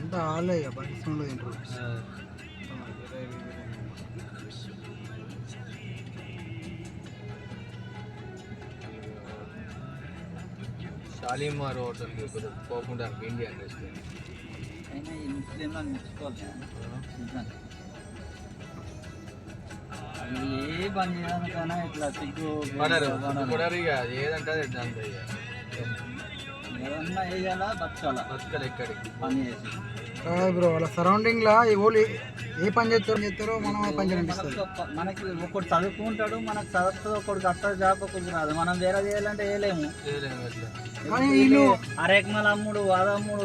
అంటే వాళ్ళే ఇక పాకిస్తాన్లో తింటారు. షాలిమార్ హోటల్ పోకుండా ఇండియన్ రెస్టారెంట్ అయినా ఈ ముస్లింలు మెచ్చుకోవాలి. ఏ పని చేయడానికైనా ఇట్లా సిగ్గు ఏదంటే ఏదన్నా వేయాలా బతకాలా, బతకలు ఎక్కడికి పని చేసి. బ్రో వాళ్ళ సరౌండింగ్ లా ఓన్లీ ఏ పని చేస్తారో మనం ఆ పని చేయాలనిపిస్తుంది. మనకి ఒకటి చదువుకుంటాడు, మనకు చదువుతుంది, ఒకటి కట్టదు, జాబ్ ఒకటి రాదు. మనం వేరే చేయాలంటే వేయలేము. కానీ వీళ్ళు అరేకమల అమ్ముడు, అదమ్ముడు,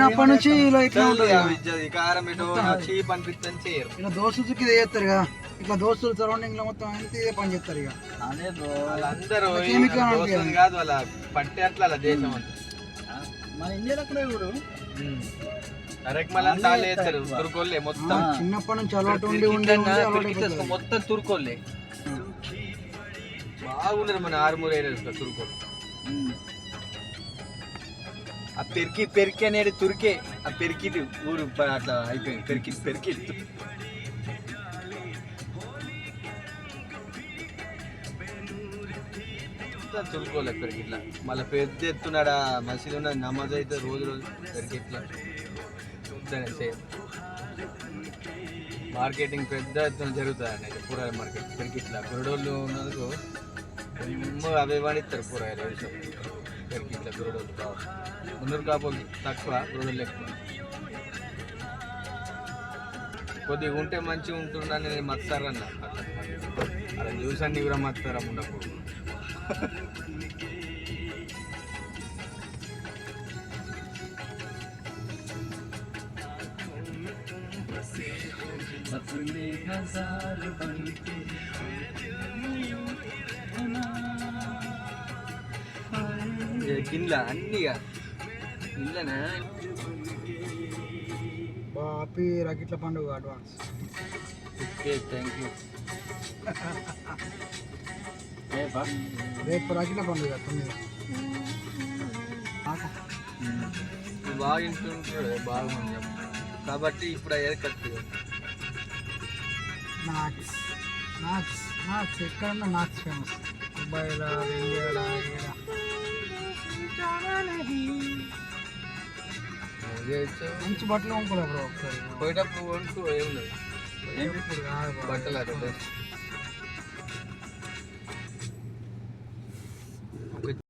అప్పటి నుంచి ఇలా దోస్తులకి ఇదే చేస్తారు కదా. ఇట్లా దోస్తులు సరౌండింగ్ లో మొత్తం అంతే ఇదే పని చేస్తారు ఇక. అదే బ్రో వాళ్ళందరూ కాదు వాళ్ళ పట్టే అట్లా దేశం అంతా. మన ఇండియాలో కూడా ఇప్పుడు మొత్తం చిన్నప్పటి నుంచి అలవాటు ఉండి మొత్తం తుర్కోళ్ళే బాగున్నారు. మన ఆరుమూరు ఏరియా తుర్కోళ్ళు. ఆ పెరికి అనేది తురికే. ఆ పెరికి ఊరు అట్లా అయిపోయింది. పెరికి తురుకోలే పెరికి ఇట్లా. మళ్ళీ పెద్ద ఎత్తున్నాడు మసీదు ఉన్నది, నమాజ్ అయితే రోజు పెరికి ఇట్లా మార్కెటింగ్ పెద్ద ఎత్తున జరుగుతుంది అనేది కూరగాయల మార్కెట్ పెరికి ఇట్లా. గురడోళ్ళు ఉన్నందుకు అవే వాడిస్తారు కూరగాయలు పెరికి ఇట్లా. గురడోళ్ళు కావాలి, మున్నూరు కాపులు తక్కువ, గురడోళ్ళు ఎక్కువ. కొద్దిగా ఉంటే మంచిగా ఉంటుందని నేను మత్తారన్న అలా చూసాన్ని కూడా మత్తారా ఉండకూడదు. గిన్నె అన్నీగా గిన్నెనా హ్యాపీ రాకెట్ల పండుగ అడ్వాన్స్. Okay, thank you. రేపు రాకెట్ల పండుగ 9. బాగా ఇంటుంటాడు బాగుంది కాబట్టి ఇప్పుడు అయ్యేది కరెక్ట్. నాక్స్ ఎక్కడన్నా నాక్స్ ఫేమస్. దుబాయ్లో, ఇండియాలో, మంచి బట్టలు కొనుక్కోలే బ్రో. ఒకసారి పోయేటప్పుడు కొనుక్కో. ఏమున్నది ఇప్పుడు కాదు బట్టలు